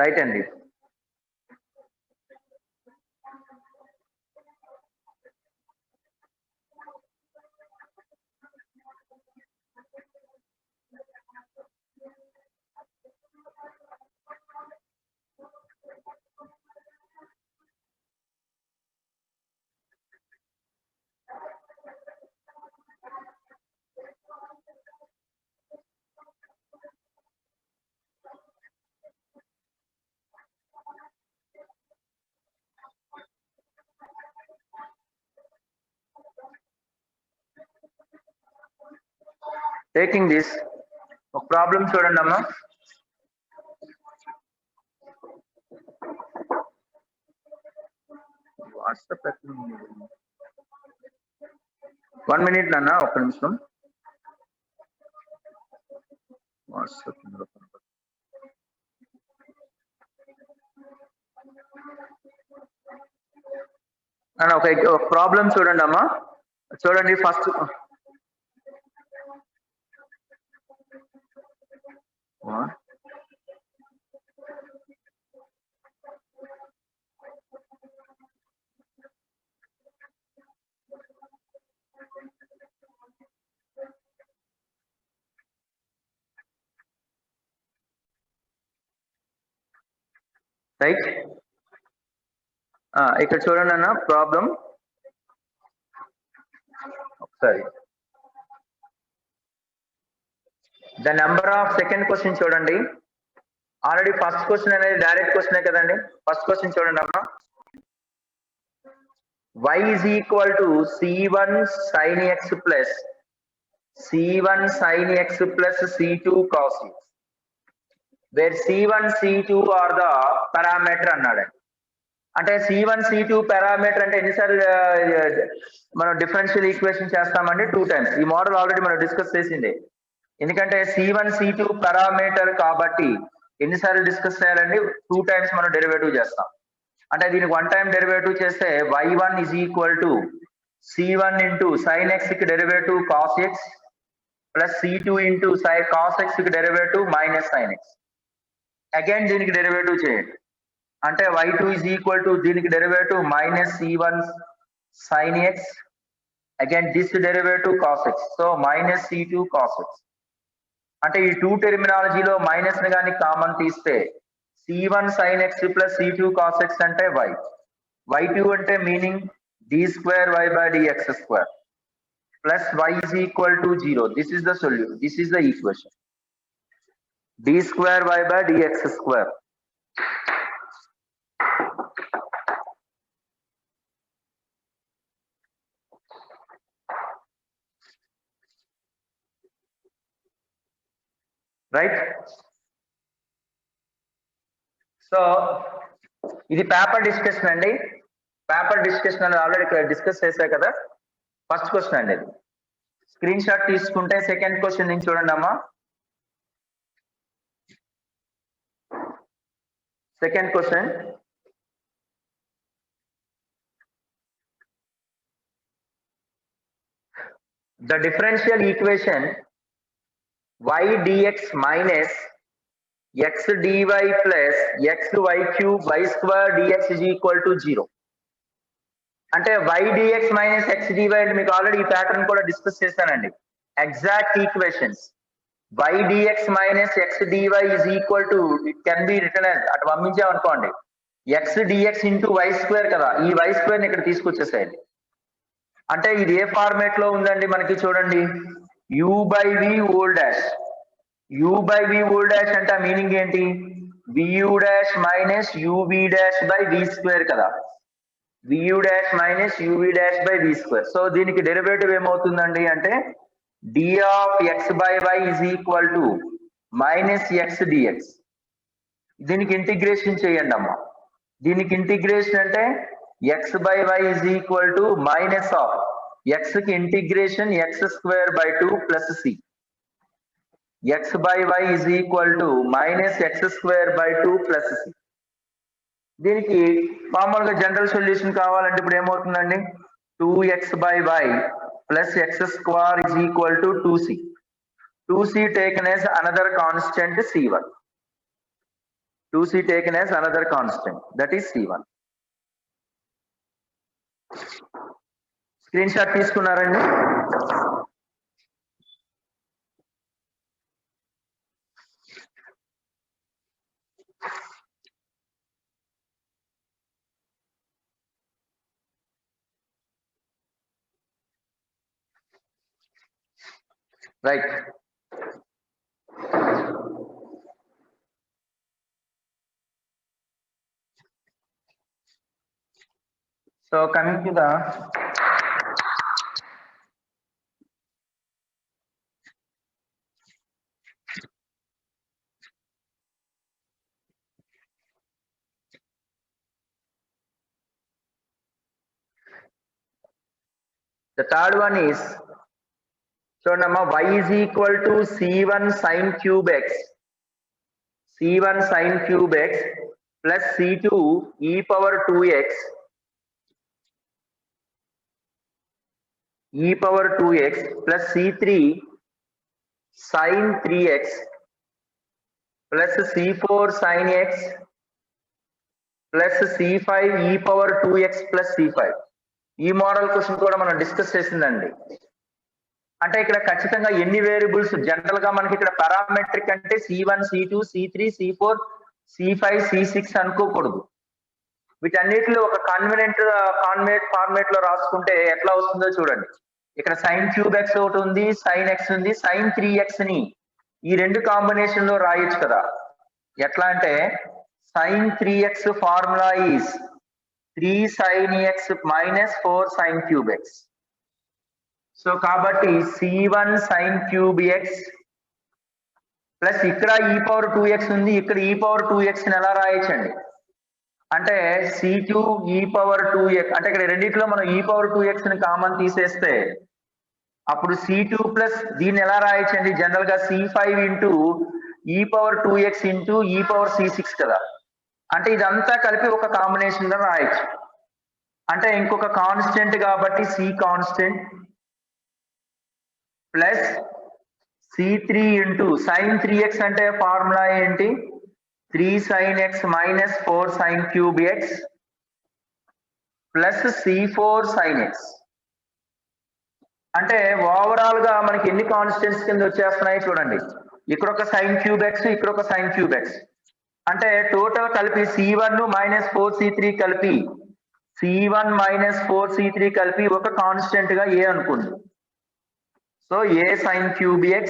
Right అండి. Taking this ఒక problem చూడండి అమ్మా. వాట్సాప్ 1 minute నాన్న, ఒక్క నిమిషం. వాట్సాప్ ఒక ప్రాబ్లం చూడండి అమ్మా. చూడండి ఫస్ట్. రైట్, ఇక్కడ చూడండి అన్న ప్రాబ్లం ఒకసారి. The number of second question చూడండి. ఆల్రెడీ ఫస్ట్ క్వశ్చన్ అనేది డైరెక్ట్ క్వశ్చనే కదండి. ఫస్ట్ క్వశ్చన్ చూడండి అమ్మా. y is equal to c1 sin x plus c1 sin x plus c2 cos x, where c1 c2 are the parameter అన్నాడు. అంటే c1 c2 parameter అంటే ఎన్నిసార్లు మనం డిఫరెన్షియల్ ఈక్వేషన్ చేస్తామండి? 2 times. ఈ మోడల్ ఆల్రెడీ మనం డిస్కస్ చేసింది. ఎందుకంటే c1 c2 పారామీటర్ కాబట్టి ఎన్నిసార్లు డిస్కస్ చేయాలండి? 2 times మనం డెరివేటివ్ చేస్తాం. అంటే దీనికి 1 time డెరివేటివ్ చేస్తే y1 is equal to c1 into sin x కి derivative cos x plus c2 into cos x కి derivative minus sin x. Again దీనికి డెరివేటివ్ చేయండి. అంటే y2 is equal to దీనికి derivative minus c1 sin x, again this derivative cos x, so minus c2 cos x. అంటే ఈ 2 టెర్మినాలజీలో minus ని కానీ common తీస్తే c1 sin x plus c2 cos x అంటే y. y2 అంటే meaning d square y by dx square plus y is equal to 0. This is the solution. This is the equation. d square y by dx square. Right? So ఇది paper discussion అండి. Paper discussion అనేది already discuss చేశా కదా. First question అండి. Screen shot తీసుకుంటే second question నుంచి చూడండి అమ్మా. Second question, the differential equation y dx minus x dy plus x y cube y square dx is equal to 0. అంటే y dx minus x dy అంటే మీకు already ఈ pattern కూడా discuss చేశానండి. Exact equations y dx minus x dy is equal to, it can be written as, అటు పంపించామనుకోండి x dx into y square కదా, ఈ y square ని ఇక్కడ తీసుకొచ్చేసేయండి. అంటే ఇది ఏ ఫార్మేట్ లో ఉందండి మనకి చూడండి, u by v whole dash. u by v whole dash అంటే మీనింగ్ ఏంటి? vu dash minus uv dash by v square కదా, vu dash minus uv dash by v square. So దీనికి డెరివేటివ్ ఏమవుతుందండి అంటే d of x by y is equal to minus x dx. దీనికి integration చేయండి అమ్మా. దీనికి integration అంటే x by y is equal to minus of x కి integration x square by 2 plus c. x by y is equal to minus x square by 2 plus c. దీనికి మామూలుగా general solution కావాలంటే ఇప్పుడు ఏమవుతుందండి, 2x by y plus x square is equal to 2c. 2c taken as another constant c1. 2c taken as another constant, that is c1. Screen shot తీసుకున్నారండి? Right. So coming to the third one is, so now y is equal to c1 sin cube x, c1 sin cube x plus c2 e power 2x, e power 2x plus c3 sin 3x plus c4 sin x plus c5 e power 2x plus c5. ఈ model question కూడా మనం discuss చేసిందండి. అంటే ఇక్కడ ఖచ్చితంగా ఎన్ని variables, general గా మనకి ఇక్కడ పారామెట్రిక్ అంటే c1 c2 c3 c4 c5 c6 అనుకోకూడదు. వీటన్నిటిలో ఒక కన్వీనియంట్ ఫార్మేట్ లో రాసుకుంటే ఎట్లా వస్తుందో చూడండి. ఇక్కడ sin క్యూబ్ x ఒకటి ఉంది, sin x ఉంది, sin 3x ని ఈ రెండు కాంబినేషన్ లో రాయొచ్చు కదా. ఎట్లా అంటే sin 3x formula is 3 sin x minus 4 sin cube x. So కాబట్టి c1 sin cube x plus ఇక్కడ e పవర్ 2x ఉంది, ఇక్కడ e పవర్ 2x ని ఎలా రాయొచ్చండి అంటే c2 e పవర్ 2x, అంటే ఇక్కడ రెండిట్లో మనం e పవర్ 2x ని కామన్ తీసేస్తే అప్పుడు c2 ప్లస్ దీన్ని ఎలా రాయొచ్చండి, జనరల్ గా c5 into e power 2x into e power c6 కదా. అంటే ఇదంతా కలిపి ఒక కాంబినేషన్ లో రాయొచ్చు. అంటే ఇంకొక కాన్స్టెంట్ కాబట్టి c constant plus c3 into sin 3x అంటే ఫార్ములా ఏంటి, 3 sin x minus 4 sin cube x plus c4 sin x. అంటే ఓవరాల్ గా మనకి ఎన్ని కాన్స్టెంట్స్ కింద వచ్చేస్తున్నాయి చూడండి. ఇక్కడ ఒక sin cube x, ఇక్కడ ఒక sin cube x, అంటే టోటల్ కలిపి c1 మైనస్ 4c3 కలిపి c1 మైనస్ 4c3 కలిపి ఒక కాన్స్టెంట్ గా a అనుకోండి. So a sin cube x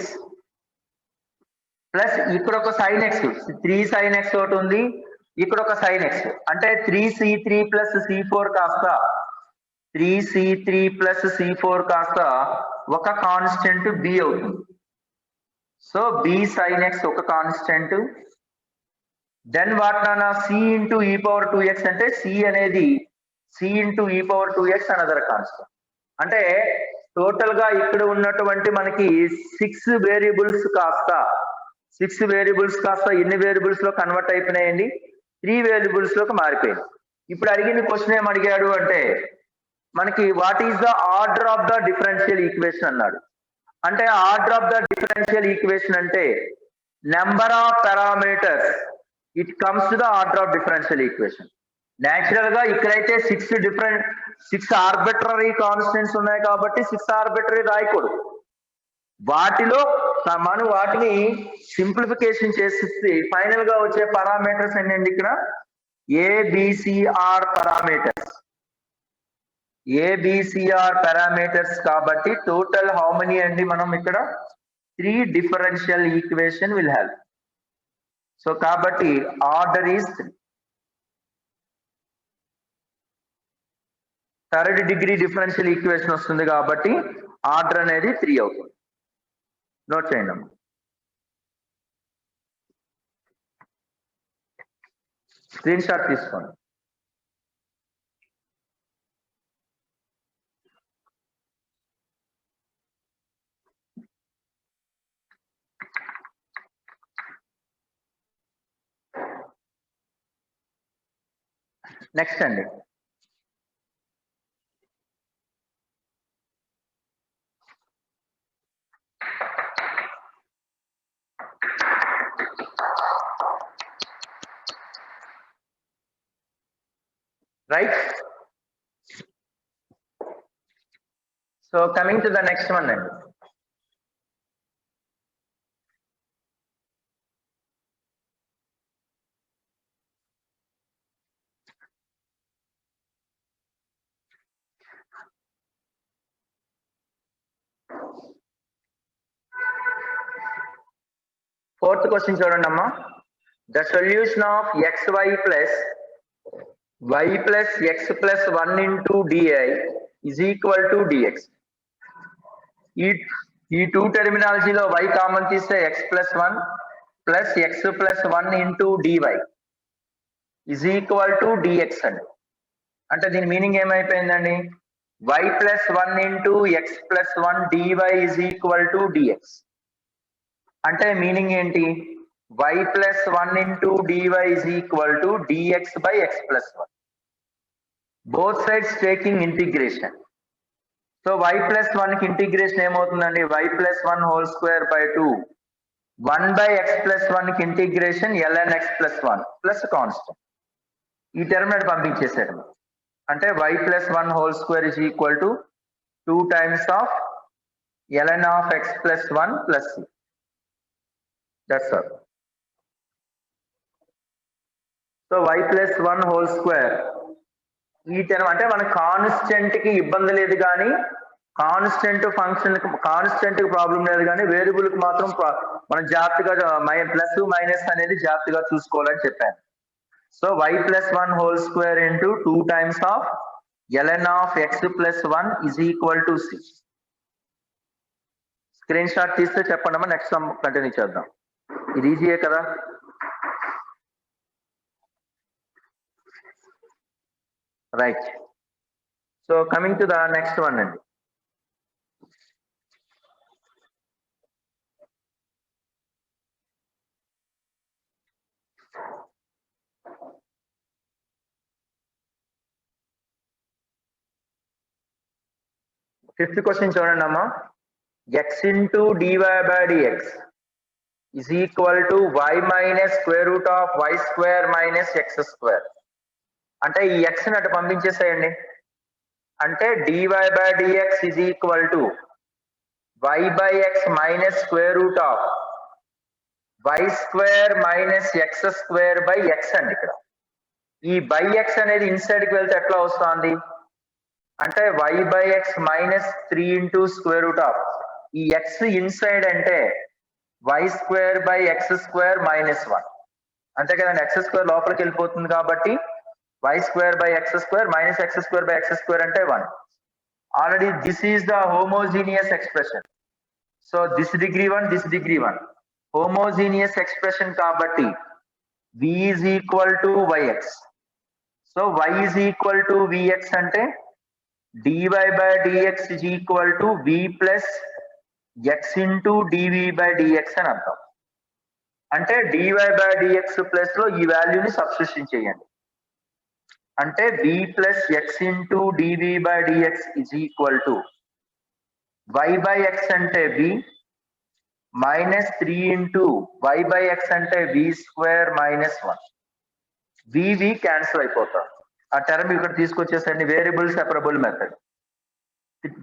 plus ఇక్కడ ఒక sin x 3 sin x ఒకటి ఉంది, ఇక్కడ ఒక sin x, అంటే 3c3 ప్లస్ c4 కాస్త 3c3 ప్లస్ c4 కాస్త ఒక కాన్స్టెంట్ b అవుతుంది. సో b sin x ఒక కాన్స్టెంట్. దెన్ వాట్ నానా c into e power 2x అంటే c అనేది c into e power 2x another constant. అంటే టోటల్ గా ఇక్కడ ఉన్నటువంటి మనకి 6 వేరియబుల్స్ కాస్త ఎన్ని వేరియబుల్స్ లో కన్వర్ట్ అయిపోయినాయండి, 3 వేరియబుల్స్ లోకి మారిపోయింది. ఇప్పుడు అడిగిన క్వశ్చన్ ఏం అడిగాడు అంటే మనకి what is the order of the differential equation అన్నాడు. అంటే order of the differential equation అంటే number of parameters, it comes to the order of differential equation. Natural గా ఇక్కడైతే 6 ఆర్బిట్రరీ కాన్స్టెంట్స్ ఉన్నాయి కాబట్టి 6 ఆర్బిట్రరీ రాయకూడదు. వాటిలో మనం వాటిని సింప్లిఫికేషన్ చేసి ఫైనల్ గా వచ్చే పారామీటర్స్ ఏంటండి, ఇక్కడ ఏబిసిఆర్ పారామీటర్స్ కాబట్టి టోటల్ హౌ మెనీ అండి, మనం ఇక్కడ 3 differential equation will help. So కాబట్టి order is 3. Third degree differential equation వస్తుంది కాబట్టి ఆర్డర్ అనేది 3 అవుతుంది. నోట్ చేయండి అమ్మా. స్క్రీన్ షాట్ తీసుకోండి. నెక్స్ట్ అండి, right? So coming to the next one then. Fourth question చూడండి అమ్మా. The solution of xy plus y plus x plus 1 into di is equal to dx. ఈ టూ టెర్మినాలజీలో y కామన్ తీస్తే x plus 1 plus x plus 1 into dy is equal to dx అండి. అంటే దీని meaning ఏమైపోయిందండి? y plus 1 into x plus 1 dy is equal to dx. అంటే meaning ఏంటి? y plus 1 into dy is equal to dx by x plus 1. Both sides taking integration. So y plus 1 కి integration ఏమవుతుందండి? y plus 1 whole square by 2. 1 by x plus 1 కి integration ln x plus 1 plus constant. ఈ term నాటి పంపించేసాడు. అంటే y plus 1 whole square is equal to 2 times of ln of x plus 1 plus c. That's all. So y plus 1 whole square ఈ term అంటే మన constant కి ఇబ్బంది లేదు కానీ కాన్స్టెంట్ ఫంక్షన్ కాన్స్టెంట్ కి ప్రాబ్లం లేదు కానీ వేరియబుల్ కి మాత్రం మనం జాగ్రత్తగా ప్లస్ మైనస్ అనేది జాగ్రత్తగా చూసుకోవాలని చెప్పాను. So y plus 1 whole square into 2 times of ln of x plus 1 is equal to c. Screen shot తీస్తే చెప్పండి అమ్మా. నెక్స్ట్ సమ్ కంటిన్యూ చేద్దాం. ఇది ఈజీయే కదా. Right. So coming to the next one అండి. ఫిఫ్త్ క్వశ్చన్ చూడండి అమ్మా. x into dy by dx is equal to y minus square root of y square minus x square. అంటే ఈ x ని అటు పంపించేసేయండి. అంటే dy by dx is equal to y by x minus square root of y square minus x square by x అండి. ఇక్కడ ఈ by x అనేది inside కి వెళ్తే ఎట్లా వస్తుంది అంటే y by x minus 3 into square root of ఈ x ఇన్సైడ్ అంటే y square by x square minus 1 అంతే కదండి. x square లోపలికి వెళ్ళిపోతుంది కాబట్టి y square by x square minus x square by x square అంటే 1. Already this is the homogeneous expression. So this degree 1 this degree 1 homogeneous expression కాబట్టి v is equal to yx. So y is equal to vx అంటే dy by dx is equal to v plus x into dv by dx అని అర్థం. అంటే dy by dx plus లో ఈ వాల్యూని substitution చేయండి. అంటే v plus x into dv by dx is equal to y by x అంటే v minus 3 into y by x అంటే v square minus 1. v cancel అయిపోతాం. ఆ టర్మ్ ఇక్కడ తీసుకొచ్చేసండి. Variable separable method.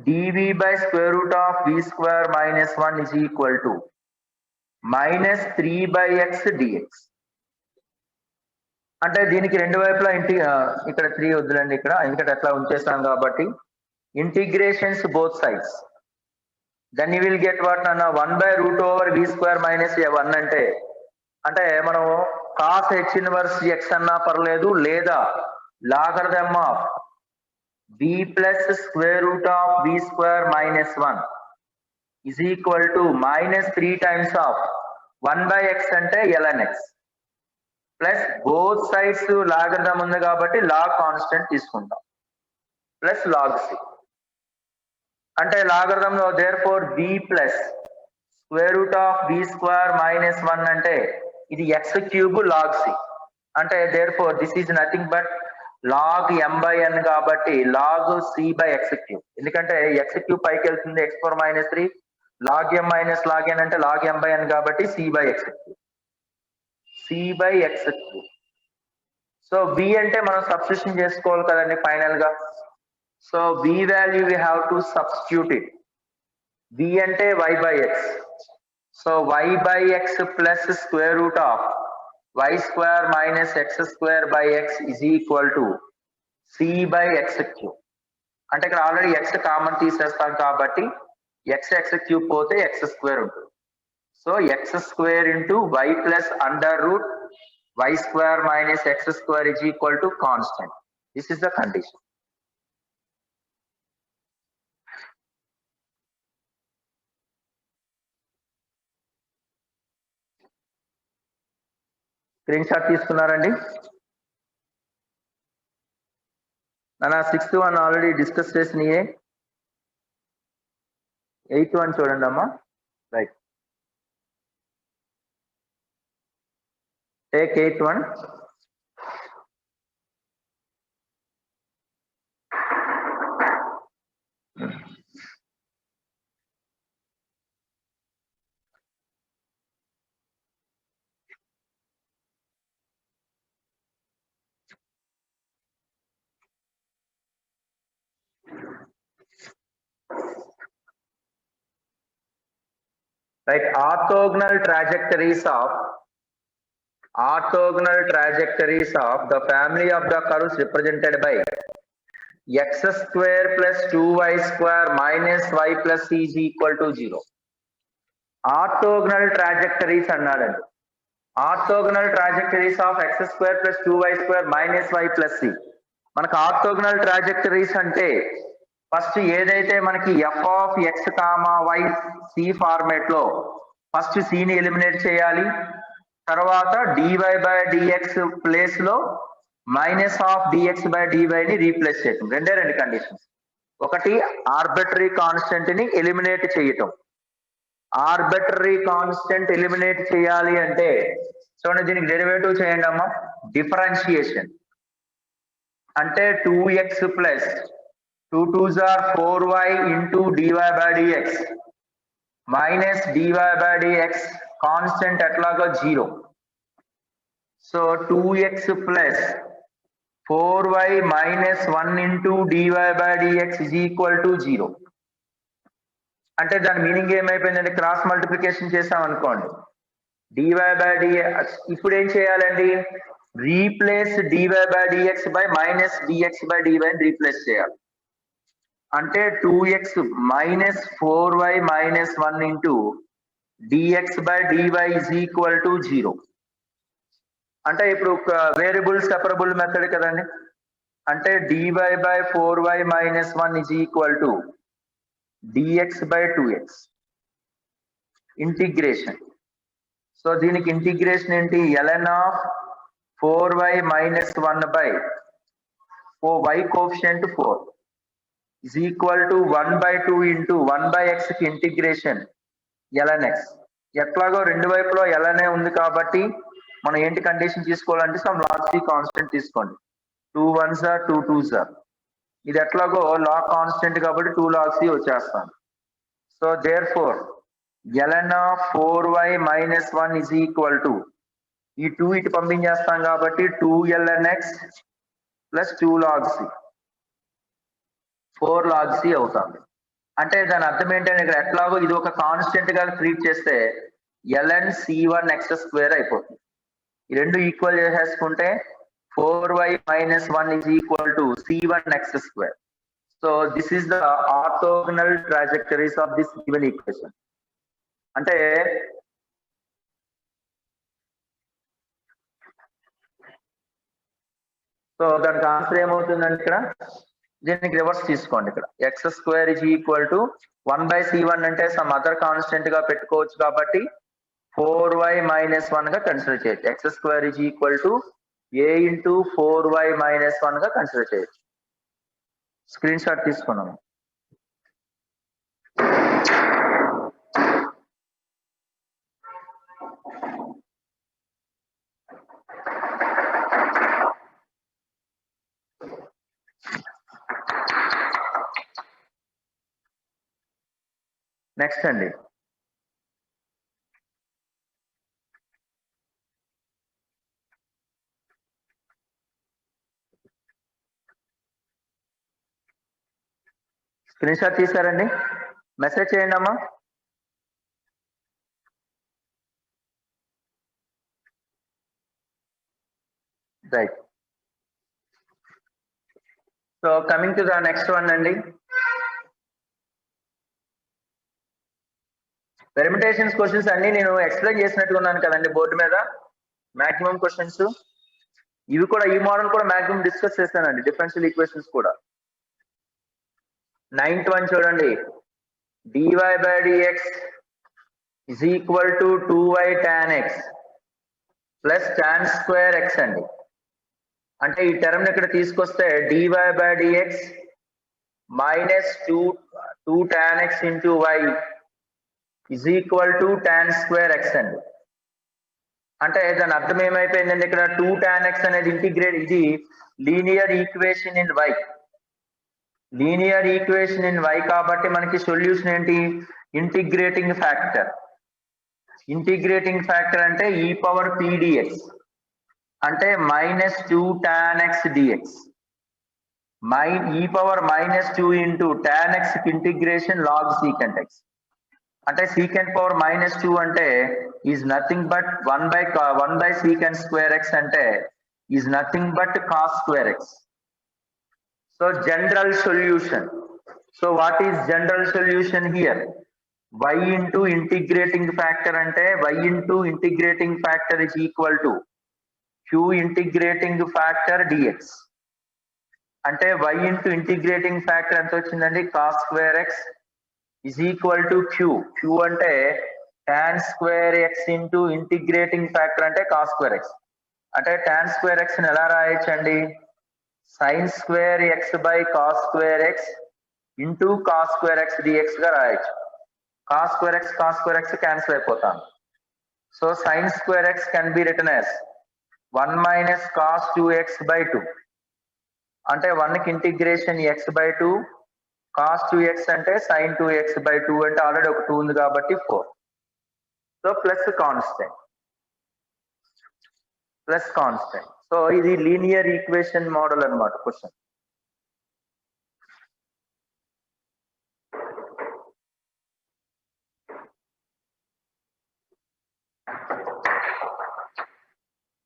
dv by square root of v square minus 1 is equal to minus 3 by x dx. అంటే దీనికి రెండు వైపులా ఇక్కడ 3 వద్దులండి ఇక్కడ, ఎందుకంటే అట్లా ఉంచేస్తాం కాబట్టి integrations both sides. Then you will get what అన్న 1 by root over v square minus 1 అంటే మనం cos h inverse x అన్నా పర్లేదు లేదా logarithm of v plus square root of v square minus 1 is equal to minus 3 times of 1 by x అంటే ln x plus both sides logarithm ఉంది కాబట్టి log constant తీసుకుంటాం plus log c. అంటే logarithm లో therefore v plus square root of v square minus 1 అంటే ఇది x cube log c. అంటే therefore this is nothing but log m by n కాబట్టి log c by x cube. ఎందుకంటే x cube పైకి వెళ్తుంది x power minus 3 log m minus log n అంటే log m by n కాబట్టి c by x cube. c by x cube. So b అంటే మనం substitution చేసుకోవాలి కదండి ఫైనల్ గా. So b value we have to substitute it. b అంటే y by x. So y by x plus square root of y square minus x square by x is equal to c by x cube. అంటే ఇక్కడ already x common తీసేస్తాం కాబట్టి x cube పోతే x square ఉంటుంది. So x square into y plus under root y square minus x square is equal to constant. This is the condition. Screen shot తీసుకున్నారండి? నా 6th one already discuss చేసినయే. 8th one చూడండి అమ్మా. Right, take 8th one. Right, orthogonal trajectories of the family of the curves represented by x square plus 2y square minus y plus c is equal to 0. Orthogonal trajectories అన్నాడండి. Orthogonal trajectories of x square plus 2y square minus y plus c. మనకు orthogonal ట్రాజెక్టరీస్ అంటే first ఏదైతే మనకి f of x comma y c format లో first c ని eliminate చేయాలి. తర్వాత dy by dx place లో minus of dx by dy ని రీప్లేస్ చేయటం. రెండు కండిషన్స్. ఒకటి ఆర్బిటరీ కాన్స్టెంట్ ని ఎలిమినేట్ చేయటం. ఆర్బిటరీ కాన్స్టెంట్ ఎలిమినేట్ చేయాలి అంటే చూడండి, దీనికి డెరివేటివ్ చేయండి అమ్మా. డిఫరెన్షియేషన్ అంటే 2x plus 2 2s are 4y into dy by dx minus dy by dx constant ఎట్లాగో 0. So 2x plus 4y minus 1 into dy by dx is equal to 0. అంటే దాని మీనింగ్ ఏమైపోయిందంటే క్రాస్ మల్టిప్లికేషన్ చేసాం అనుకోండి, dy by dx. ఇప్పుడు ఏం చేయాలండి? Replace dy by dx by minus dx by dy ని రీప్లేస్ చేయాలి. అంటే 2x minus 4y minus 1 into dx by dy is equal to 0. అంటే ఇప్పుడు వేరియబుల్ సెపరబుల్ మెథడ్ కదండి. అంటే dy by 4y minus 1 is equal to dx by 2x integration. So దీనికి integration ఏంటి? ln of 4y minus 1 by y coefficient 4 is equal to 1 by 2 into 1 by x కి integration ln x. ఎట్లాగో రెండు వైపులో ln ఉంది కాబట్టి మనం ఏంటి condition తీసుకోవాలంటే సమ్ log c కాన్స్టెంట్ తీసుకోండి. 2 1s are 2 2s are. ఇది ఎట్లాగో log కాన్స్టెంట్ కాబట్టి 2 log c వచ్చేస్తాం. So there four ln of 4y minus 1 is equal to ఈ 2 ఇటు పంపించేస్తాం కాబట్టి 2 ln x plus 2 log c 4 log c అవుతుంది. అంటే దాని అర్థం ఏంటంటే ఇక్కడ ఎట్లాగో ఇది ఒక కాన్స్టెంట్ గా ట్రీట్ చేస్తే ln c1 x స్క్వేర్ అయిపోతుంది. ఈ రెండు ఈక్వల్ చేసేసుకుంటే 4y minus 1 is equal to c1 x square. So this is the orthogonal trajectories of this given equation. అంటే సో దానికి ఆన్సర్ ఏమవుతుందంటే ఇక్కడ దీనికి రివర్స్ తీసుకోండి. ఇక్కడ x square is equal to 1 by c1 అంటే సమ్ అదర్ కాన్స్టెంట్ గా పెట్టుకోవచ్చు కాబట్టి 4y మైనస్ 1 గా కన్సిడర్ చేయొచ్చు. x square is equal to a into 4y minus 1 గా కన్సిడర్ చేయొచ్చు. స్క్రీన్ షాట్ తీసుకున్నాము. నెక్స్ట్ అండి, స్క్రీన్ షాట్ తీసారండి, మెసేజ్ చేయండి అమ్మా. Right. So coming to the next one అండి, పెర్మిటేషన్స్ క్వశ్చన్స్ అన్ని నేను ఎక్స్ప్లెయిన్ చేసినట్టుగా ఉన్నాను కదండి బోర్డు మీద, మాక్సిమం క్వశ్చన్స్ ఇవి కూడా, ఈ మోడల్ కూడా మాక్సిమం డిస్కస్ చేస్తానండి, డిఫరెన్షియల్ ఈక్వేషన్స్ కూడా. 9th వన్ చూడండి, dy by dx is equal to 2y tan x plus tan square x అండి. అంటే ఈ టర్మ్ ఇక్కడ తీసుకొస్తే dy by dx minus 2 tan x into y is equal to tan square x అండి. అంటే దాని అర్థం ఏమైపోయిందండి, ఇక్కడ 2 tan x అనేది ఇంటిగ్రేట్, ఇది linear equation in y, linear equation in y కాబట్టి మనకి సొల్యూషన్ ఏంటి, ఇంటిగ్రేటింగ్ ఫ్యాక్టర్. ఇంటిగ్రేటింగ్ ఫ్యాక్టర్ అంటే e పవర్ p dx అంటే minus 2 tan x dx, e power minus 2 into tan x కి ఇంటిగ్రేషన్ log secant x, అంటే secant power minus 2 అంటే is nothing but 1 by secant square x అంటే is nothing but cos square x. So general solution. So what is general solution here, y into integrating factor అంటే y into integrating factor is equal to q integrating factor dx, అంటే y into integrating factor ఎంత వచ్చిందండి, cos square x is equal to q అంటే tan square x into integrating factor అంటే cos square x, అంటే tan square x ని ఎలా రాయొచ్చండి, sin square x by cos square x into cos square x dx గా రాయొచ్చు. cos square x cancel అయిపోతాను. So sin square x can be written as 1 minus cos 2x by 2, అంటే 1 కి integration x by 2, cos 2x అంటే sin 2x by 2, అంటే already ఒక 2 ఉంది కాబట్టి 4. So plus constant. సో ఇది లీనియర్ ఈక్వేషన్ మోడల్ అన్నమాట క్వశ్చన్.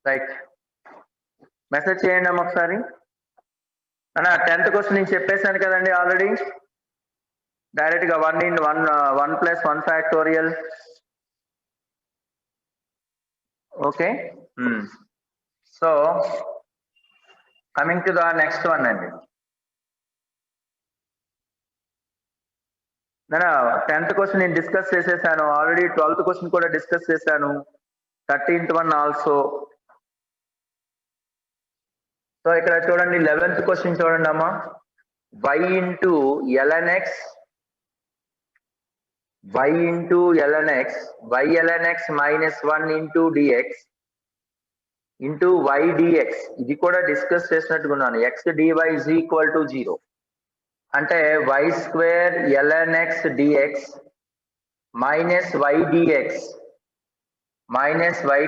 రైట్, మెసేజ్ చేయండి అమ్మ ఒకసారి. అన్న 10th క్వశ్చన్ నేను చెప్పేశాను కదండి ఆల్రెడీ, డైరెక్ట్ గా 1 plus 1 factorial. Okay, so coming to the next one అండి, నేను 10th క్వశ్చన్ నేను డిస్కస్ చేసేసాను ఆల్రెడీ, 12th క్వశ్చన్ కూడా డిస్కస్ చేశాను, 13th వన్ ఆల్సో. సో ఇక్కడ చూడండి 11th క్వశ్చన్ చూడండి అమ్మా, y into ln x minus 1 into dx into y dx, ఇది కూడా discuss చేసినట్టుకున్నాను, x dy is equal to 0, అంటే y square ln x dx minus y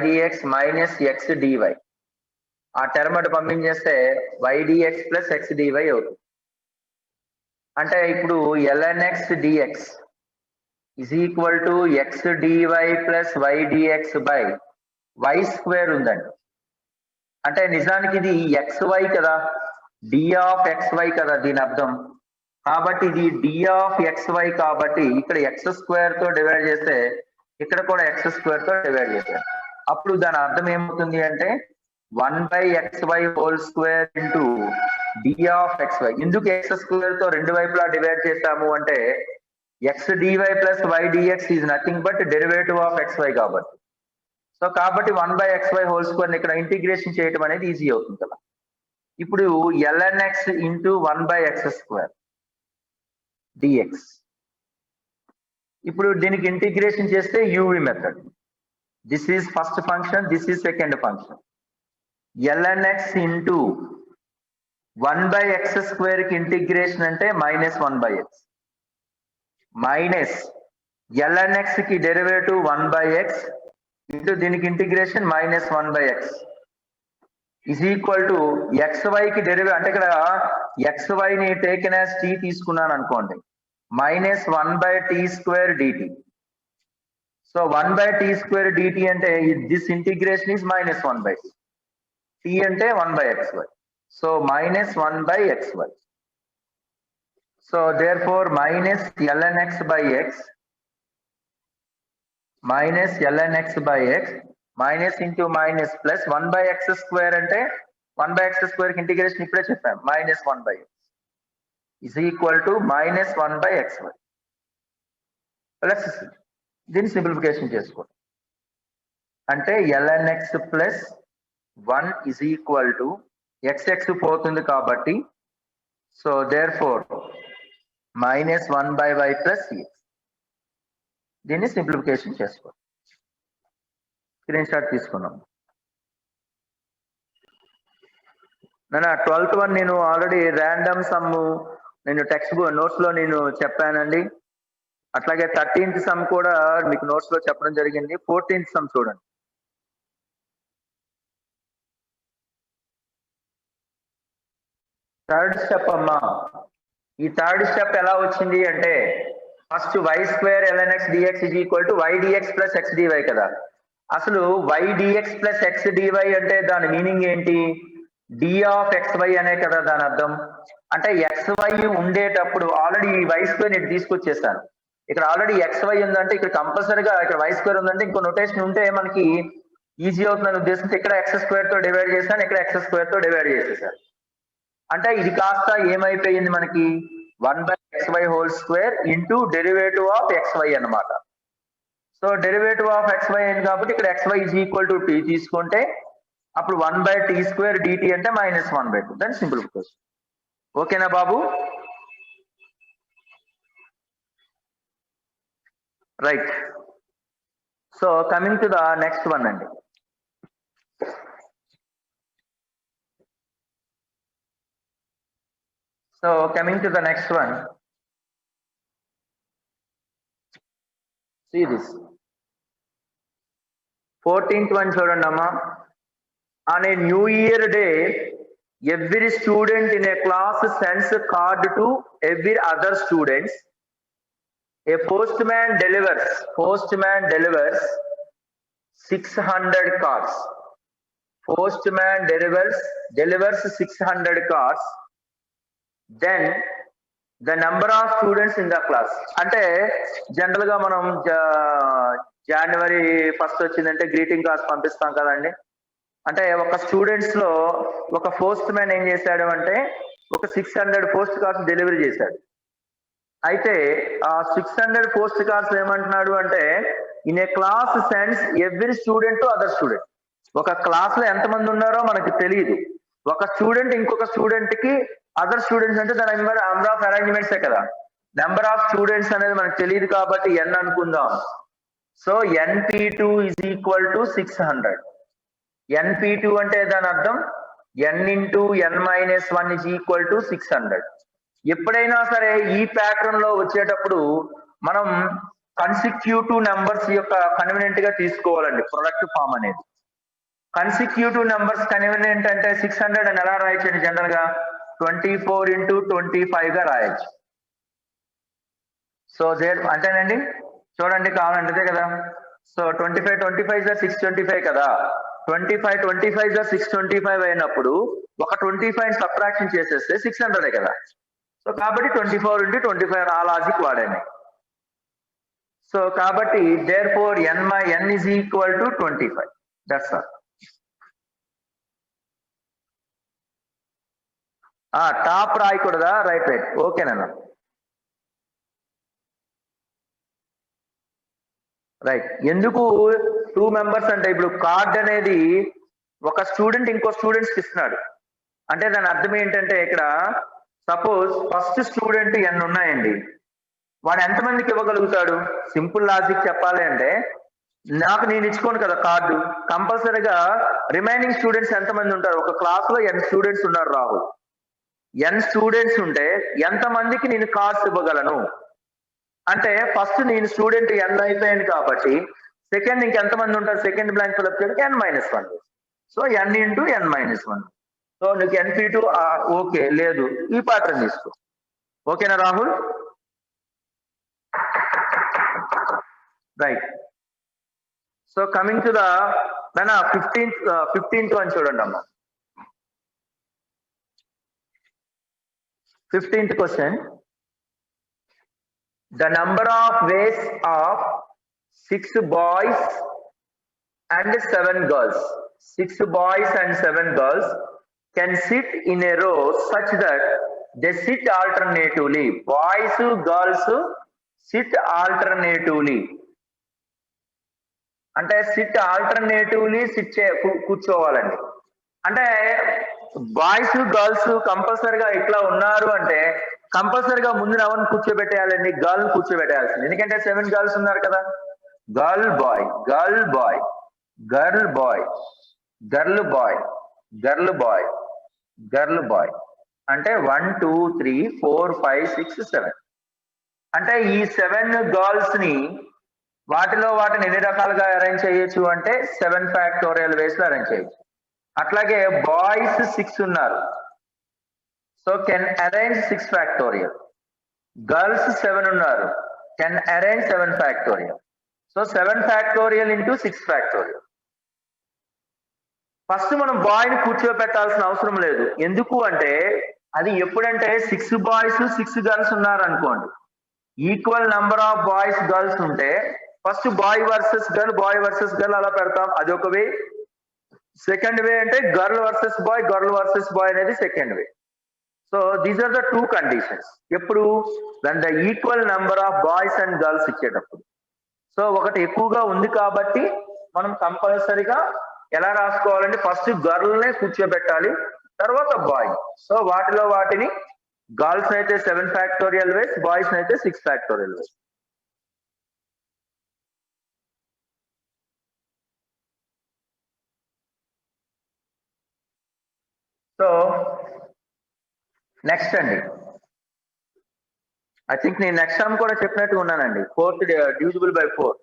dx minus x dy, ఆ term అటు పంపించేస్తే y dx plus x dy అవుతుంది. అంటే ఇప్పుడు ln x dx is equal to x dy plus y dx by y square ఉందండి. అంటే నిజానికి ఇది xy కదా, d of xy కదా దీని అర్థం, కాబట్టి ఇది d of xy కాబట్టి ఇక్కడ x స్క్వేర్ తో డివైడ్ చేస్తే ఇక్కడ కూడా x స్క్వేర్ తో డివైడ్ చేశారు, అప్పుడు దాని అర్థం ఏమవుతుంది అంటే 1 by xy whole square into d of xy. ఎందుకు x స్క్వేర్ తో రెండు వైపులా డివైడ్ చేశాము అంటే x dy plus y dx is nothing but derivative of xy కాబట్టి. సో కాబట్టి 1 by xy హోల్ స్క్వేర్ ఇక్కడ ఇంటిగ్రేషన్ చేయడం అనేది ఈజీ అవుతుంది కదా. ఇప్పుడు ln x into 1 by x square dx, ఇప్పుడు దీనికి ఇంటిగ్రేషన్ చేస్తే uv method, this is first function, this is second function. ln x into 1 by x square కి ఇంటిగ్రేషన్ అంటే minus 1 by x minus ln x కి derivative 1 by x into దీనికి integration minus 1 by x is equal to xy కి derivative, అంటే ఇక్కడ xy ని taken as t తీసుకున్నాను అనుకోండి, minus 1 by t square dt. So 1 by t square dt ante this integration is minus 1 by t. T ante 1 by xy. So minus 1 by xy. So therefore minus ln x by x minus ln x by x minus into minus plus 1 by x square ante 1 by x square ki integration ippure cheppam minus 1 by x is equal to minus 1 by xy. Let's see. దీన్ని simplification చేసుకోండి. అంటే ln x plus 1 is equal to x పోతుంది కాబట్టి so therefore minus 1 by y plus x. దీన్ని simplification చేసుకోండి. Screen shot తీసుకున్నాం. నా 12th one నేను ఆల్రెడీ ర్యాండమ్ సమ్ నేను టెక్స్ట్ బుక్ నోట్స్ లో నేను చెప్పానండి. అట్లాగే 13th సమ్ కూడా మీకు నోట్స్ లో చెప్పడం జరిగింది. 14th సమ్ చూడండి. థర్డ్ స్టెప్ అమ్మా. ఈ థర్డ్ స్టెప్ ఎలా వచ్చింది అంటే first y square ln x dx is equal to y dx plus x dy కదా. అసలు y dx plus x dy అంటే దాని మీనింగ్ ఏంటి? d of xy అనే కదా దాని అర్థం. అంటే xy ఉండేటప్పుడు ఆల్రెడీ y స్క్వేర్ నేను తీసుకొచ్చేసాను. ఇక్కడ ఆల్రెడీ xy ఉందంటే ఇక్కడ కంపల్సరీగా ఇక్కడ y స్క్వేర్ ఉందంటే ఇంకో నోటేషన్ ఉంటే మనకి ఈజీ అవుతుందని ఉద్దేశంతో ఇక్కడ x స్క్వేర్ తో డివైడ్ చేశాను, ఇక్కడ x స్క్వేర్ తో డివైడ్ చేసేసాను. అంటే ఇది కాస్త ఏమైపోయింది మనకి 1 by xy whole square into derivative of xy అన్నమాట. సో డెరివేటివ్ ఆఫ్ xy అయింది కాబట్టి ఇక్కడ xy is equal to t తీసుకుంటే అప్పుడు 1 by t స్క్వేర్ dt అంటే minus 1 by 2. దాని సింప్లిఫికేషన్. ఓకేనా బాబు? Right. So coming to the next one అండి. So coming to the next one, see this 14th one చూడండి అమ్మా. On a new year day, every student in a class sends a card to every other students. A postman delivers 600 cards. Postman delivers 600 cards. Then the number of students in the class. అంటే general గా మనం జనవరి 1st వచ్చిందంటే greeting cards పంపిస్తాం కదండి. అంటే ఒక students లో ఒక పోస్ట్ మ్యాన్ ఏం చేశాడు అంటే ఒక 600 పోస్ట్ కార్డ్స్ డెలివరీ చేశాడు. అయితే ఆ 600 పోస్ట్ కార్డ్స్ ఏమంటున్నాడు అంటే in a class sends every student to other student. ఒక క్లాస్ లో ఎంతమంది ఉన్నారో మనకి తెలియదు. ఒక స్టూడెంట్ ఇంకొక స్టూడెంట్ కి అదర్ స్టూడెంట్స్ అంటే దాని నెంబర్ ఆఫ్ అరేంజ్మెంట్సే కదా. నెంబర్ ఆఫ్ స్టూడెంట్స్ అనేది మనకు తెలియదు కాబట్టి n అనుకుందాం. So np2 is equal to 600. np2 అంటే దాని అర్థం n into n minus 1 is equal to 600. ఎప్పుడైనా సరే ఈ ప్యాటర్న్ లో వచ్చేటప్పుడు మనం కన్సిక్యూటివ్ నెంబర్స్ యొక్క కన్వీనియంట్ గా తీసుకోవాలండి ప్రొడక్ట్ ఫామ్ అనేది. కన్సిక్యూటివ్ నెంబర్స్ కన్వీనియంట్ అంటే 600 అని ఎలా రాయొచ్చండి? జనరల్ గా 24 into 25 గా రాయొచ్చు. సో అంతేనండి. చూడండి కావాలంటే కదా. సో 25 625 కదా. 25 625 అయినప్పుడు ఒక 25 సబ్ట్రాక్షన్ చేసేస్తే 600 కదా. సో కాబట్టి 24 into 25 ఆ లాజిక్ వాడాను. సో కాబట్టి therefore n is equal to 25. That's all. Top రాయకూడదా? రైట్ ఓకేనా? రైట్. ఎందుకు 2 మెంబర్స్ అంటే ఇప్పుడు కార్డ్ అనేది ఒక స్టూడెంట్ ఇంకో స్టూడెంట్స్ కి ఇస్తున్నాడు అంటే దాని అర్థం ఏంటంటే ఇక్కడ సపోజ్ ఫస్ట్ స్టూడెంట్ n ఉన్నాయండి. వాడు ఎంతమందికి ఇవ్వగలుగుతాడు? సింపుల్ లాజిక్ చెప్పాలి అంటే నాకు నేను ఇచ్చుకోను కదా కార్డు. కంపల్సరీగా రిమైనింగ్ స్టూడెంట్స్ ఎంతమంది ఉంటారు? ఒక క్లాస్ లో n స్టూడెంట్స్ ఉన్నారు రాహుల్. n స్టూడెంట్స్ ఉంటే ఎంతమందికి నేను కార్డ్స్ ఇవ్వగలను అంటే ఫస్ట్ నేను స్టూడెంట్ n అయిపోయాను కాబట్టి సెకండ్ ఇంకెంతమంది ఉంటారు? సెకండ్ బ్లాంక్ ఫిల్అప్ చేయడానికి n-1. So n into n-1. So నీకు np2 ఓకే లేదు ఈ ప్యాటర్న్ తీసుకో. ఓకేనా Rahul? Right. So coming to the 15th one చూడండి అమ్మా. 15th question. The number of ways of 6 boys and 7 girls. 6 boys and 7 girls can sit in a row such that they sit alternatively. Boys, girls sit alternatively. అంటే SIT alternatively కూర్చోవాలండి. అంటే boys girls కంపల్సరిగా ఇట్లా ఉన్నారు అంటే కంపల్సరిగా ముందు ఎవరిని కూర్చోబెట్టేయాలండి? Girl కూర్చోబెట్టాల్సింది. ఎందుకంటే 7 గర్ల్స్ ఉన్నారు కదా. Girl boy, girl boy, girl boy, girl boy, girl boy, girl boy అంటే 1 2 3 4 5 6 7. అంటే ఈ 7 గర్ల్స్ ని వాటిని ఎన్ని రకాలుగా అరేంజ్ చేయొచ్చు అంటే 7 ఫ్యాక్టోరియల్ వేస్ లో అరేంజ్ చేయొచ్చు. అట్లాగే బాయ్స్ 6 ఉన్నారు, so can arrange 6 factorial. Girls 7 ఉన్నారు, can arrange 7 factorial. So 7 factorial into 6 factorial. First మనం బాయ్ ని కూర్చోబెట్టాల్సిన అవసరం లేదు. ఎందుకు అంటే అది ఎప్పుడంటే 6 బాయ్స్ 6 గర్ల్స్ ఉన్నారు అనుకోండి, equal number of boys girls ఉంటే first boy versus girl, boy versus girl అలా పెడతాం, అది ఒక వే. సెకండ్ వే అంటే girl versus boy, girl versus boy అనేది second way. So these are the 2 conditions. ఎప్పుడు? When the equal number of boys and girls ఇచ్చేటప్పుడు. So ఒకటి ఎక్కువగా ఉంది కాబట్టి మనం కంపల్సరీగా ఎలా రాసుకోవాలంటే ఫస్ట్ గర్ల్ నే కూర్చోబెట్టాలి, తర్వాత బాయ్. సో వాటిని గర్ల్స్ అయితే 7 ఫ్యాక్టోరియల్ వేస్, బాయ్స్ అయితే 6 ఫ్యాక్టోరియల్ వేస్. సో నెక్స్ట్ అండి, ఐ థింక్ నేను నెక్స్ట్ టైం కూడా చెప్పినట్టు ఉన్నానండి, 4th డివిజిబుల్ బై 4.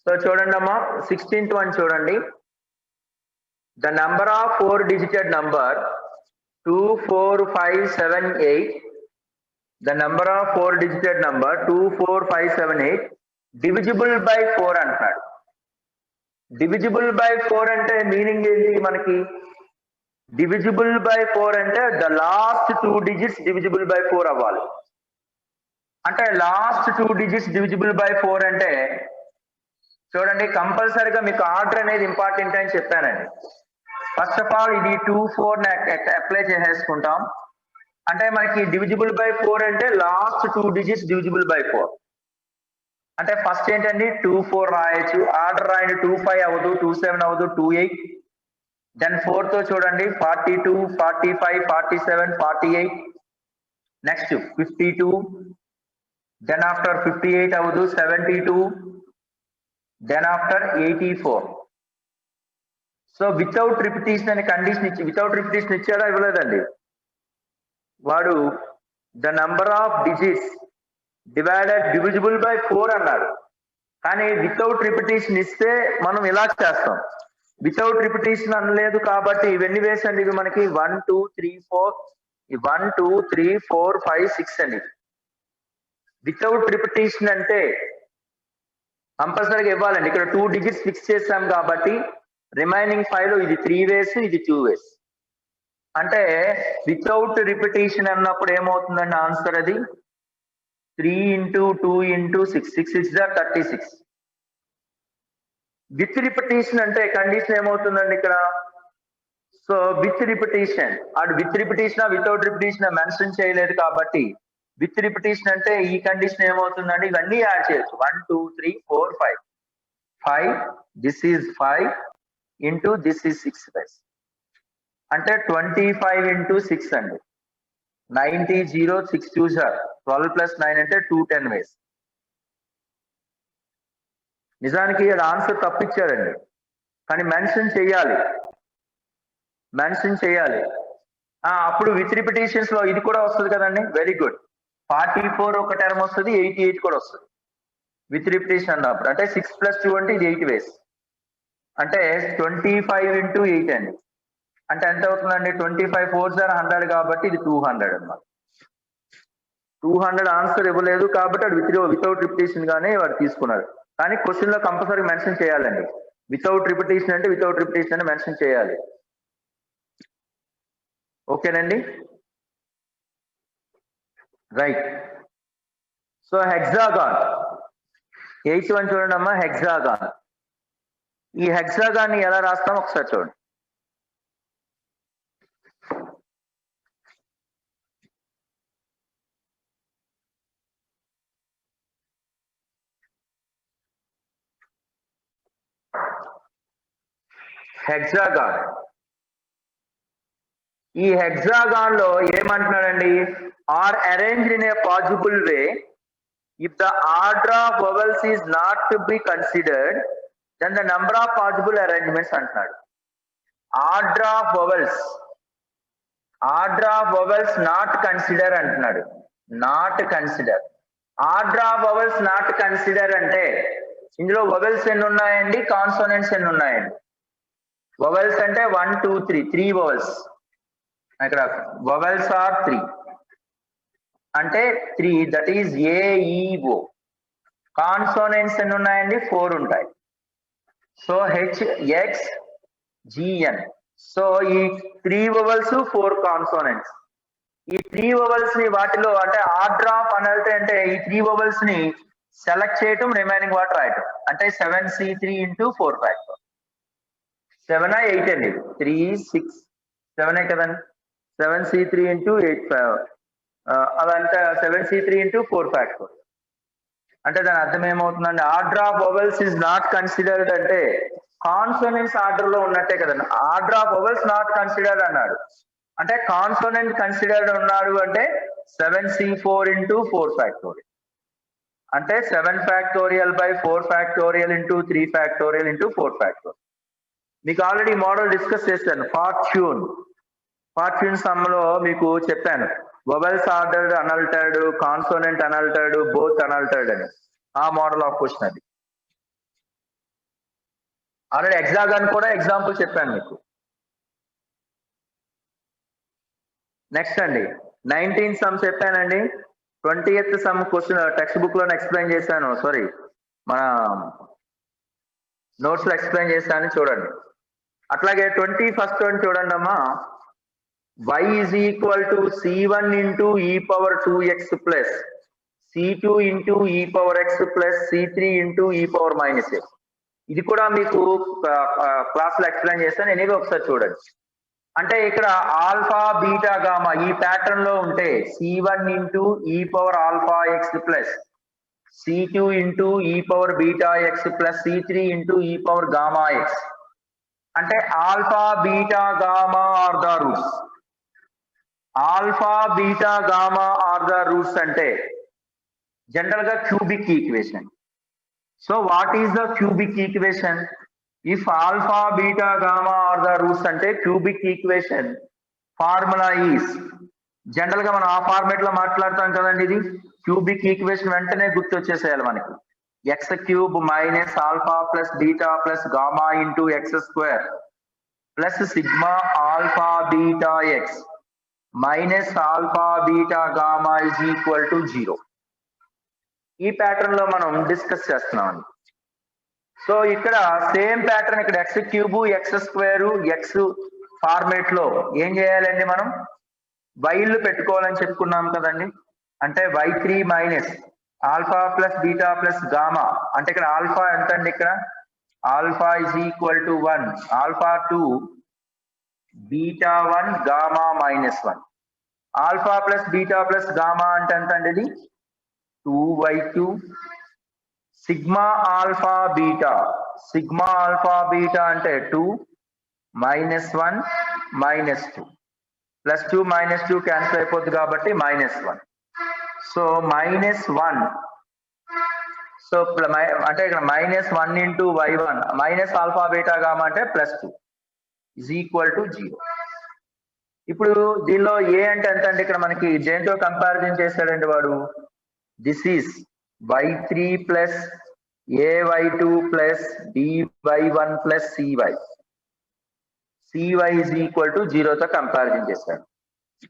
సో చూడండి అమ్మా, 16th వన్ చూడండి. The number of 4 digitated number 2 4 5 7 8. The number of 4 digitated number 2 4 5 7 8 divisible by 4 అంటాడు. డివిజిబుల్ బై 4 అంటే మీనింగ్ ఏంటి మనకి? డివిజిబుల్ బై 4 అంటే the last 2 digits divisible by 4 అవ్వాలి. అంటే లాస్ట్ 2 డిజిట్స్ డివిజిబుల్ బై 4 అంటే చూడండి, కంపల్సరీగా మీకు ఆర్డర్ అనేది ఇంపార్టెంట్ అని చెప్పానండి. ఫస్ట్ ఆఫ్ ఆల్ ఇది 2 4 అప్లై చేసేసుకుంటాం. అంటే మనకి డివిజిబుల్ బై 4 అంటే లాస్ట్ 2 డిజిట్స్ డివిజిబుల్ బై 4. అంటే ఫస్ట్ ఏంటండి 2 4 రాయొచ్చు, ఆర్డర్ రాయండి. 2 5 అవ్వదు, 2 7 అవ్వదు, 2 8. దెన్ 4 తో చూడండి 42 45 47 48. నెక్స్ట్ 52. దెన్ ఆఫ్టర్ 58 అవ్వదు, 72. Then after 84. So without repetition అనే కండిషన్ ఇచ్చి, వితౌట్ రిపిటేషన్ ఇచ్చాడా ఇవ్వలేదండి వాడు. The number of digits divided divisible by 4 అన్నాడు. కానీ వితౌట్ రిపిటేషన్ ఇస్తే మనం ఇలా చేస్తాం. వితౌట్ రిపిటేషన్ అనలేదు కాబట్టి ఇవన్నీ వేస్ అండి. ఇవి మనకి 1 2 3 4, 1 2 3 4 5 6 అండి. వితౌట్ రిపిటేషన్ అంటే కంపల్సరీగా ఇవ్వాలండి. ఇక్కడ 2 డిజిట్స్ ఫిక్స్ చేస్తాం కాబట్టి రిమైనింగ్ 5 లో ఇది 3 వేస్, ఇది 2 వేస్. అంటే వితౌట్ రిపిటేషన్ అన్నప్పుడు ఏమవుతుందండి ఆన్సర్? అది 3 into 2 into 6, 6 is 36. With repetition అంటే కండిషన్ ఏమవుతుందండి ఇక్కడ? సో విత్ రిపిటేషన్, అటు with repetition without repetition mention చేయలేదు కాబట్టి విత్ రిపిటేషన్ అంటే ఈ కండిషన్ ఏమవుతుందండి? ఇవన్నీ యాడ్ చేయొచ్చు. 1 2 3 4 5 5, this is 5 into this is 6 వేస్. అంటే 25 into 6 అండి. 90 0 6 2 12 plus 9 అంటే 210 వేస్. నిజానికి అది ఆన్సర్ తప్పిచ్చారండి, కానీ మెన్షన్ చేయాలి, మెన్షన్ చేయాలి. అప్పుడు విత్ రిపిటేషన్స్ లో ఇది కూడా వస్తుంది కదండి. Very good. 44 ఒక టర్మ్ వస్తుంది, 88 కూడా వస్తుంది విత్ రిపిటేషన్ అన్నప్పుడు. అంటే 6 plus 2 అంటే ఇది 8 వేస్. అంటే 25 into 8 అండి. అంటే ఎంత అవుతుందండి? 25 4 100 కాబట్టి ఇది 200 అన్నమాట. 200 ఆన్సర్ ఇవ్వలేదు కాబట్టి అది వితౌట్ రిపిటేషన్ గానే వాడు తీసుకున్నాడు. కానీ క్వశ్చన్ లో కంపల్సరీ మెన్షన్ చేయాలండి. వితౌట్ రిపిటేషన్ అంటే వితౌట్ రిపిటేషన్ అని మెన్షన్ చేయాలి. ఓకేనండి, right. So hexagon 8th one చూడండి అమ్మా. హెక్సాగాన్, ఈ హెక్సాగాన్ ని ఎలా రాస్తాం ఒకసారి చూడండి. హెక్సాగాన్, ఈ హెక్సాగాన్ లో ఏమంటున్నాడండి? Are arranged in a possible way if the order of vowels is not to be considered then the number of possible arrangements అంటున్నాడు. Order of vowels not consider అంటున్నాడు. Not consider. Order of vowels not consider అంటే ఇందులో vowels ఎన్ని ఉన్నాయండి, consonants ఎన్ని ఉన్నాయండి? Vowels అంటే 1 2 3 vowels. ఇక్కడ వవెల్స్ ఆర్ 3 అంటే 3, దట్ ఈస్ AEO. కాన్సోనెంట్స్ ఎన్ని ఉన్నాయండి? 4 ఉంటాయి. So HXGN. సో ఈ 3 వవెల్స్ 4 కాన్సోనెంట్స్. ఈ 3 వవెల్స్ ని వాటిలో అంటే ఆర్డర్ ఆఫ్ అనాలిటీ అంటే ఈ 3 వవెల్స్ ని సెలెక్ట్ చేయటం, రిమైనింగ్ వాటి రాయటం. అంటే 7C3 into 4 factor. 7 8 అండి, 3 6 7 కదండి. 7C3 into 8 అదంటే 7C3 into 4 factor. అంటే దాని అర్థం ఏమవుతుందండి? Order of vowels is not considered అంటే కాన్సోనెంట్స్ ఆర్డర్ లో ఉన్నట్టే కదండి. Order of vowels not considered అన్నాడు అంటే కాన్సోనెంట్ కన్సిడర్డ్ ఉన్నాడు అంటే 7C4 into 4 factorial. అంటే 7 factorial by 4 factorial into 3 factorial into 4 factorial. మీకు ఆల్రెడీ మోడల్ డిస్కస్ చేశాను. ఫార్చ్యూన్ సమ్ లో మీకు చెప్పాను వవెల్స్ ఆర్డర్డ్ అన్అల్టర్డ్, కాన్సోనెంట్ అన్అల్టర్డ్, బోత్ అన్అల్టర్డ్ అని. ఆ మోడల్ ఆఫ్ క్వశ్చన్ అది. ఆల్రెడీ హెక్సాగాన్ కూడా ఎగ్జాంపుల్ చెప్పాను మీకు. నెక్స్ట్ అండి 19th సమ్ చెప్పానండి. 20th some question text book లో ఎక్స్ప్లెయిన్ చేశాను, సారీ మన నోట్స్ లో ఎక్స్ప్లెయిన్ చేశాను చూడండి. అట్లాగే 21st వన్ చూడండి అమ్మా. y is equal to C1 into e power 2x plus C2 into e power x plus C3 into e power minus x. ఇది కూడా మీకు క్లాస్ లో ఎక్స్ప్లెయిన్ చేస్తాను, ఎనీవే ఒకసారి చూడండి. అంటే ఇక్కడ ఆల్ఫా బీటా గామా ఈ ప్యాటర్న్ లో ఉంటే C1 into e power alpha x plus C2 into e power beta x plus C3 into e power gamma x. అంటే alpha beta gamma are the roots. Alpha beta gamma are the roots అంటే general గా cubic equation. So what is the cubic equation? If alpha beta gamma are the roots అంటే cubic equation formula is, general గా మనం ఆ format లో మాట్లాడతాం కదండి. ఇది క్యూబిక్ ఈక్వేషన్ వెంటనే గుర్తొచ్చేసేయాలి మనకి. X cube minus alpha plus beta plus gamma into X square plus sigma alpha beta X minus alpha beta gamma is equal to 0. ఈ ప్యాటర్న్ లో మనం డిస్కస్ చేస్తున్నాం. సో ఇక్కడ సేమ్ ప్యాటర్న్, ఇక్కడ X cube X square X format లో ఏం చేయాలండి? మనం వైలు పెట్టుకోవాలని చెప్పుకున్నాం కదండి. అంటే y3 minus alpha plus beta plus gamma అంటే ఇక్కడ ఆల్ఫా ఎంత అండి? ఇక్కడ alpha is equal to 1, alpha 2, beta 1, gamma minus 1. Alpha plus beta plus gamma అంటే ఎంత అండి? ఇది 2y2 sigma alpha beta. Sigma alpha beta అంటే 2 minus 1 minus 2 plus 2 minus 2 cancel అయిపోద్ది కాబట్టి -1. సో -1. సో అంటే ఇక్కడ -1 into y1 minus alpha beta gamma అంటే +2 ఇజ్ ఈక్వల్ టు 0. ఇప్పుడు దీనిలో ఏ అంటే ఎంత అండి? ఇక్కడ మనకి దేంతో కంపారిజన్ చేశాడండి వాడు? This is y3 plus ay2 plus by1 plus cy. cy is equal to 0తో కంపారిజన్ చేశాడు.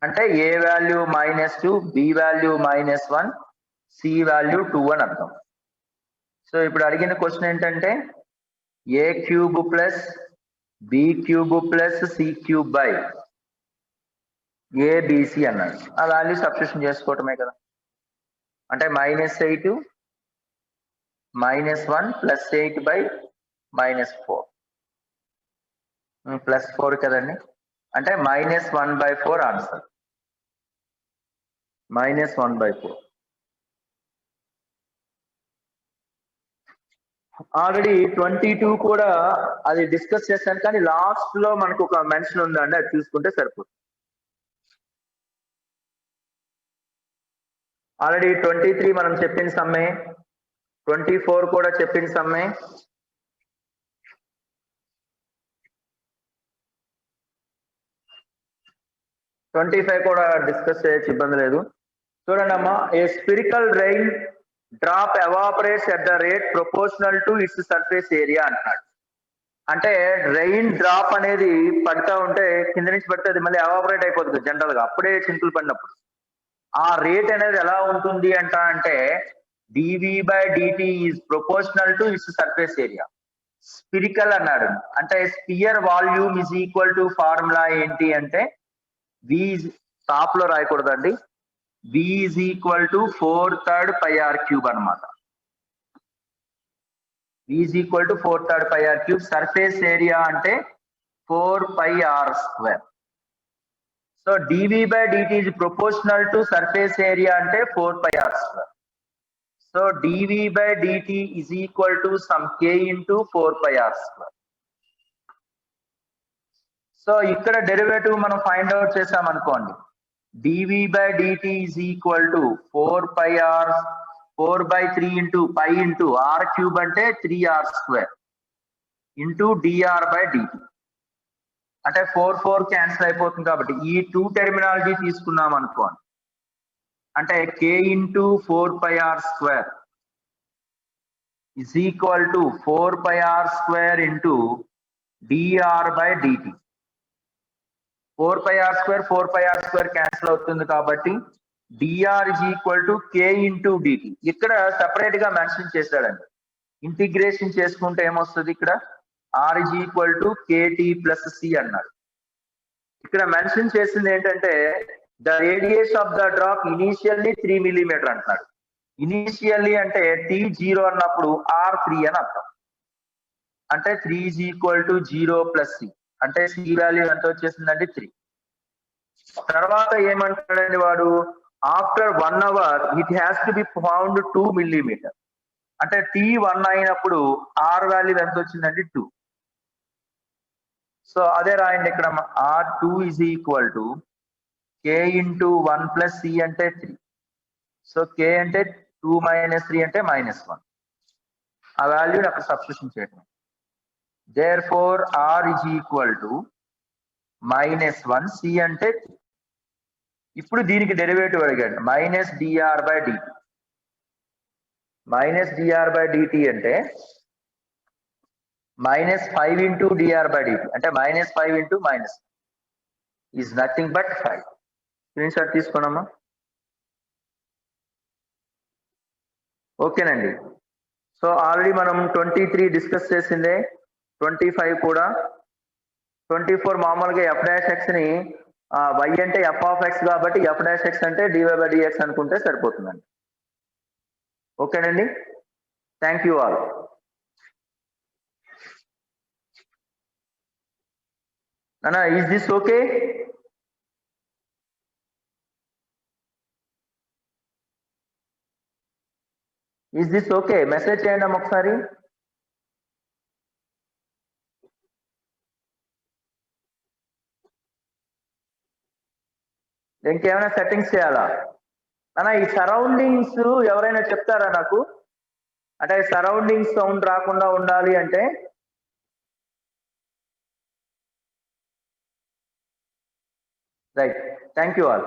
అంటే A value -2, B value -1, C value 2 అని అర్థం. సో ఇప్పుడు అడిగిన క్వశ్చన్ ఏంటంటే A cube plus B cube plus C cube by ABC అన్నాడు. ఆ వాల్యూ సబ్స్టిట్యూషన్ చేసుకోవటమే కదా. అంటే -8 -1 ప్లస్ 8 బై -4 +4 కదండి. అంటే -1/4 ఆన్సర్. -1/4. ఆల్రెడీ 22 కూడా అది డిస్కస్ చేశాను, కానీ లాస్ట్ లో మనకు ఒక మెన్షన్ ఉందండి, అది చూసుకుంటే సరిపోతుంది. ఆల్రెడీ 23 మనం చెప్పిన సమ్మె, 24 కూడా చెప్పిన సమ్మె. ట్వంటీ 25 కూడా డిస్కస్ చేయొచ్చు, ఇబ్బంది లేదు. చూడండి అమ్మా, a spherical rain drop evaporates at the rate proportional to its surface area అంటున్నాడు. అంటే రెయిన్ డ్రాప్ అనేది పడతా ఉంటే కింద నుంచి పడితే అది మళ్ళీ ఎవాపరేట్ అయిపోతుంది జనరల్ గా, అప్పుడే చింతలు పడినప్పుడు. ఆ రేట్ అనేది ఎలా ఉంటుంది అంటే dV/dt is proportional to its surface area. Spherical అన్నాడు, అంటే sphere volume is equal to formula ఏంటి అంటే V టాప్ లో రాయకూడదండి, V is equal to 4/3 πr³ అనమాట. V is equal to 4/3 πr³. Surface area అంటే 4πr². So dV/dt is proportional to surface area అంటే 4πr². So dV/dt is equal to some k into 4πr². So ఇక్కడ derivative మనం find out చేసాం అనుకోండి, dV/dt is equal to 4/3 into π into r³ అంటే 3r² into dr/dt. అంటే 4 cancel అయిపోతుంది కాబట్టి ఈ 2 టెర్మినాలజీ తీసుకున్నాం అనుకోండి, అంటే k into 4πr² is equal to 4πr² into dr/dt. 4πr² cancel అవుతుంది కాబట్టి dr is equal to k into dt. ఇక్కడ సెపరేట్ గా మెన్షన్ చేశాడండి, ఇంటిగ్రేషన్ చేసుకుంటే ఏమొస్తుంది, ఇక్కడ r is equal to kt plus c అన్నాడు. ఇక్కడ మెన్షన్ చేసింది ఏంటంటే the radius of the drop initially 3 millimeter అంటున్నాడు. ఇనీషియల్లీ అంటే t0 అన్నప్పుడు r3 అని అర్థం. అంటే 3 is equal to 0 plus c, అంటే c వాల్యూ ఎంత వచ్చేసిందండి 3. తర్వాత ఏమంటాడండి వాడు, after 1 hour it has to be found 2 millimeter. అంటే t1 అయినప్పుడు r వాల్యూ ఎంత వచ్చిందండి 2. సో అదే రాయండి ఇక్కడ, r2 is equal to k into 1 plus c అంటే 3. సో k అంటే 2 - 3 అంటే -1. ఆ వాల్యూని అక్కడ సబ్స్టిట్యూషన్ చేయడం. therefore r is equal to -1, c అంటే 3. ఇప్పుడు దీనికి డెరివేటివ్ అడిగాడు, -dr/dt. -dr/dt అంటే -5 ఇంటూ dr/dt, అంటే -5 into minus is nothing but 5. Screen shot తీసుకోనమ్మా. ఓకేనండి. సో ఆల్రెడీ మనం 23 డిస్కస్ చేసిందే, 25 కూడా. 24 మామూలుగా f'(x) ని y అంటే f(x) కాబట్టి f'(x) అంటే dy/dx అనుకుంటే సరిపోతుందండి. ఓకేనండి, thank you all. Nana, is this okay? Is this okay? Message చేయండి అమ్మ ఒకసారి. ఇంకేమైనా సెట్టింగ్స్ చేయాలా అన్న? ఈ సరౌండింగ్స్ ఎవరైనా చెప్తారా నాకు? అంటే సరౌండింగ్ సౌండ్ రాకుండా ఉండాలి అంటే రైట్. Thank you all.